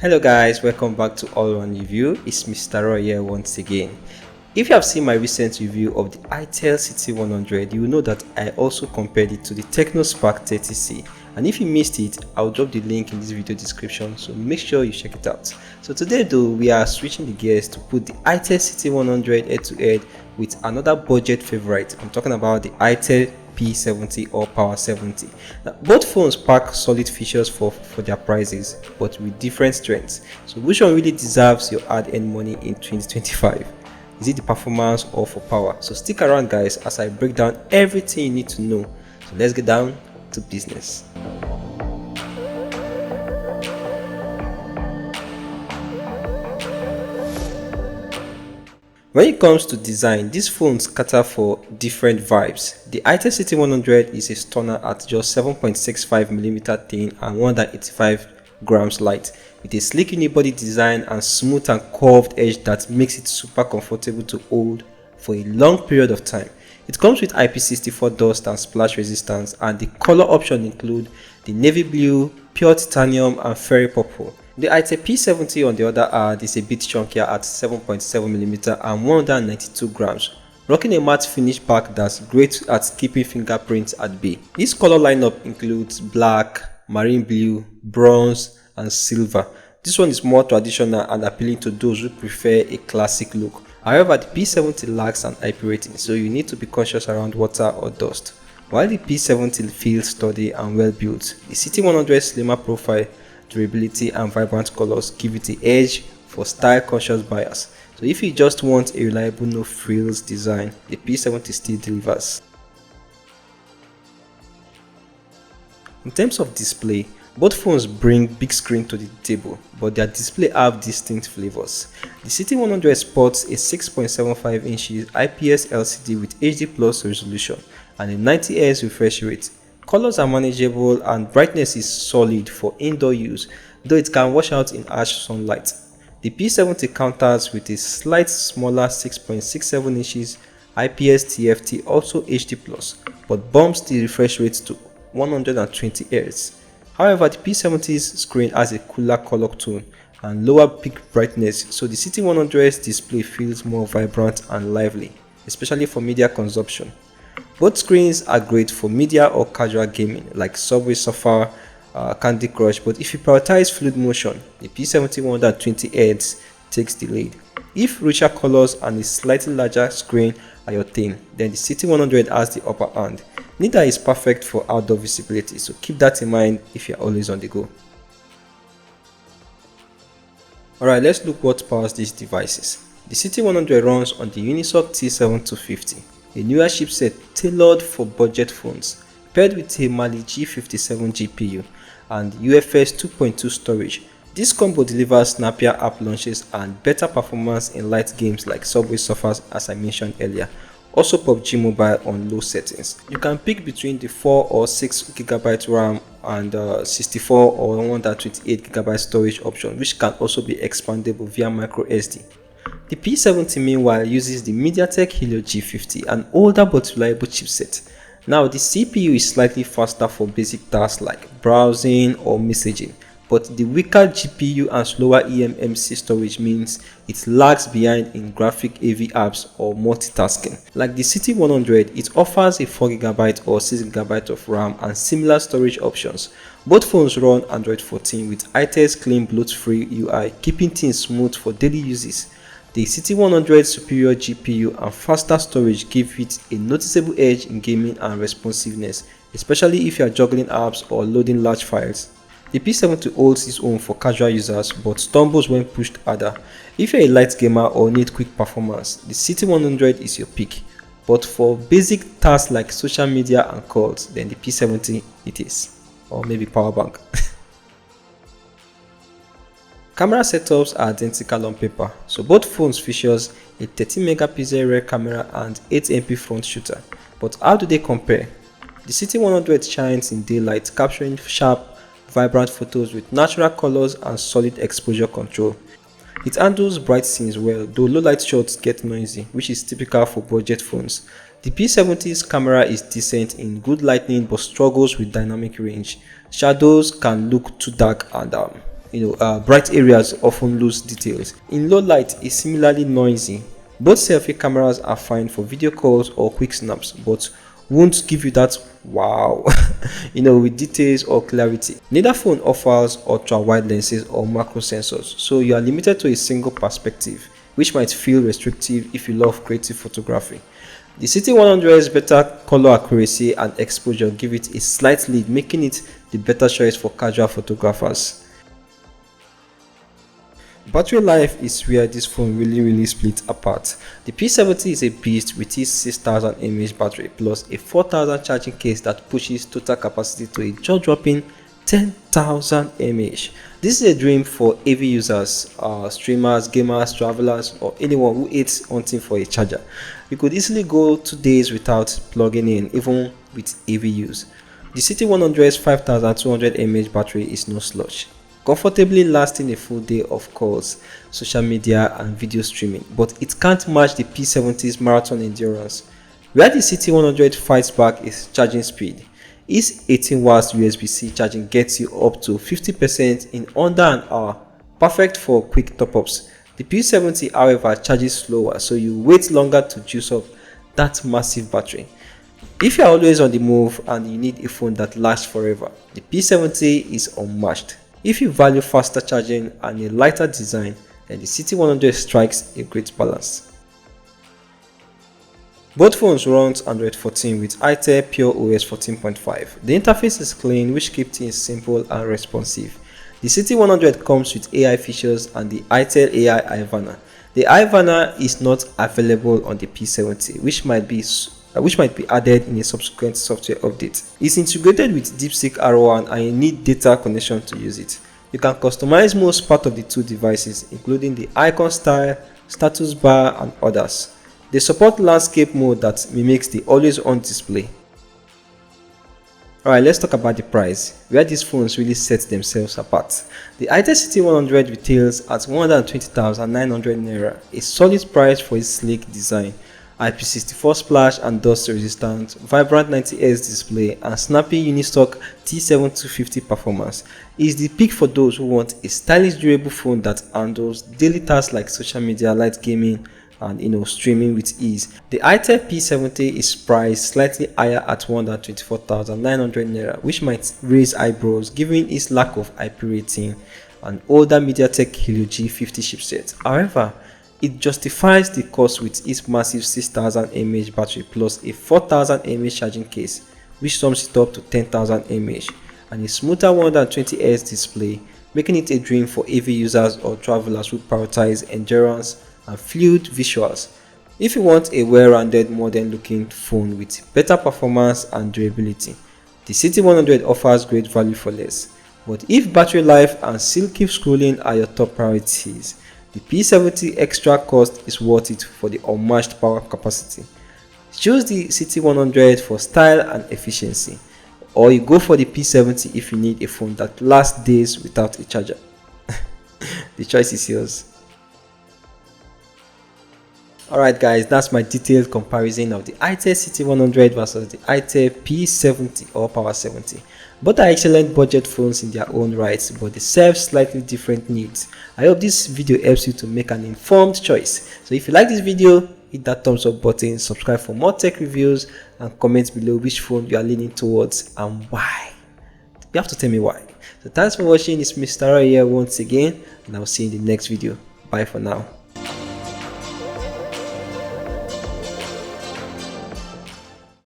Hello guys, welcome back to All One Review. It's Mr. Roy here once again. If you have seen my recent review of the Itel City 100, you will know that I also compared it to the Tecno Spark 30C. And if you missed it, I'll drop the link in this video description, so make sure you check it out. So today though, we are switching the gears to put the Itel City 100 head to head with another budget favorite. I'm talking about the Itel P70 or Power 70. Now, both phones pack solid features for their prices, but with different strengths. So which one really deserves your hard-earned money in 2025? Is it the performance or for power? So stick around guys as I break down everything you need to know. So let's get down to business. When it comes to design, these phones cater for different vibes. The Itel City 100 is a stunner at just 7.65mm thin and 185 grams light, with a sleek unibody design and smooth and curved edge that makes it super comfortable to hold for a long period of time. It comes with IP64 dust and splash resistance, and the color options include the navy blue, pure titanium and fairy purple. The Itel P70 on the other hand is a bit chunkier at 7.7mm and 192 grams, rocking a matte finish back that's great at keeping fingerprints at bay. This color lineup includes black, marine blue, bronze and silver. This one is more traditional and appealing to those who prefer a classic look. However, the P70 lacks an IP rating, so you need to be cautious around water or dust. While the P70 feels sturdy and well built, the City 100's slimmer profile, durability and vibrant colors give it the edge for style-conscious buyers. So if you just want a reliable no-frills design, the P70 still delivers. In terms of display, both phones bring big screen to the table, but their display have distinct flavors. The City 100 sports a 6.75 inches IPS LCD with HD Plus resolution and a 90Hz refresh rate. Colors are manageable and brightness is solid for indoor use, though it can wash out in harsh sunlight. The P70 counters with a slight smaller 6.67 inches IPS TFT, also HD Plus, but bumps the refresh rate to 120 Hz. However, the P70's screen has a cooler color tone and lower peak brightness, so the City 100's display feels more vibrant and lively, especially for media consumption. Both screens are great for media or casual gaming like Subway Surfer, Candy Crush, but if you prioritize fluid motion, the P70 120Hz takes the lead. If richer colors and a slightly larger screen are your thing, then the City 100 has the upper hand. Neither is perfect for outdoor visibility, so keep that in mind if you're always on the go. Alright, let's look what powers these devices. The City 100 runs on the Unisoc T7250, a newer chipset tailored for budget phones, paired with a Mali G57 GPU and UFS 2.2 storage. This combo delivers snappier app launches and better performance in light games like Subway Surfers, as I mentioned earlier. Also PUBG Mobile on low settings. You can pick between the 4 or 6GB RAM and 64 or 128GB storage option, which can also be expandable via microSD. The P70 meanwhile uses the MediaTek Helio G50, an older but reliable chipset. Now the CPU is slightly faster for basic tasks like browsing or messaging, but the weaker GPU and slower eMMC storage means it lags behind in graphic-heavy apps or multitasking. Like the City 100, it offers a 4GB or 6GB of RAM and similar storage options. Both phones run Android 14 with Itel's clean bloat-free UI, keeping things smooth for daily uses. The City 100's superior GPU and faster storage give it a noticeable edge in gaming and responsiveness, especially if you are juggling apps or loading large files. The P70 holds its own for casual users but stumbles when pushed harder. If you're a light gamer or need quick performance, the City 100 is your pick. But for basic tasks like social media and calls, then the P70 it is. Or maybe power bank. Camera setups are identical on paper, so both phones features a 13MP rear camera and 8MP front shooter. But how do they compare? The City 100 shines in daylight, capturing sharp, vibrant photos with natural colors and solid exposure control. It handles bright scenes well, though low light shots get noisy, which is typical for budget phones. The P70's camera is decent in good lighting but struggles with dynamic range. Shadows can look too dark and bright areas often lose details. In low light, it's similarly noisy. Both selfie cameras are fine for video calls or quick snaps, but won't give you that wow with details or clarity. Neither phone offers ultra wide lenses or macro sensors, so you are limited to a single perspective, which might feel restrictive if you love creative photography. The City 100's better color accuracy and exposure give it a slight lead, making it the better choice for casual photographers. Battery life is where this phone really split apart. The P70 is a beast with its 6000 mAh battery plus a 4000 charging case that pushes total capacity to a jaw-dropping 10,000 mAh. This is a dream for AV users, streamers, gamers, travelers, or anyone who hates hunting for a charger. You could easily go 2 days without plugging in, even with AV use. The City 100's 5200 mAh battery is no slouch, comfortably lasting a full day of calls, social media and video streaming, but it can't match the P70's marathon endurance. Where the City 100 fights back is charging speed. Its 18 watts USB-C charging gets you up to 50% in under an hour, perfect for quick top-ups. The P70 however charges slower, so you wait longer to juice up that massive battery. If you are always on the move and you need a phone that lasts forever, the P70 is unmatched. If you value faster charging and a lighter design, then the City 100 strikes a great balance. Both phones run Android 14 with Itel Pure OS 14.5. The interface is clean, which keeps things simple and responsive. The City 100 comes with AI features and the Itel AI iVanner. The iVanner is not available on the P70, which might be added in a subsequent software update. It's integrated with DeepSeek R1 and you need data connection to use it. You can customize most part of the two devices, including the icon style, status bar, and others. They support landscape mode that mimics the always-on display. Alright, let's talk about the price, where these phones really set themselves apart. The Itel City 100 retails at 120,900 naira, a solid price for its sleek design, IP64 splash and dust resistant, vibrant 90Hz display, and snappy unistock T7250 performance. It is the pick for those who want a stylish, durable phone that handles daily tasks like social media, light gaming, and streaming with ease. The Itel P70 is priced slightly higher at 124,900 naira, which might raise eyebrows given its lack of IP rating and older MediaTek Helio G50 chipset. However, it justifies the cost with its massive 6000 mAh battery plus a 4000 mAh charging case, which sums it up to 10,000 mAh, and a smoother 120Hz display, making it a dream for AV users or travelers who prioritize endurance and fluid visuals. If you want a well-rounded, modern-looking phone with better performance and durability, the City 100 offers great value for less. But if battery life and silky scrolling are your top priorities, the P70 extra cost is worth it for the unmatched power capacity. Choose the City 100 for style and efficiency, or you go for the P70 if you need a phone that lasts days without a charger. The choice is yours. Alright guys, that's my detailed comparison of the Itel City 100 versus the Itel P70 or Power 70. Both are excellent budget phones in their own rights, but they serve slightly different needs. I hope this video helps you to make an informed choice. So if you like this video, hit that thumbs up button, subscribe for more tech reviews, and comment below which phone you are leaning towards and why. You have to tell me why. So thanks for watching. It's Mr. Roy here once again, and I'll see you in the next video. Bye for now.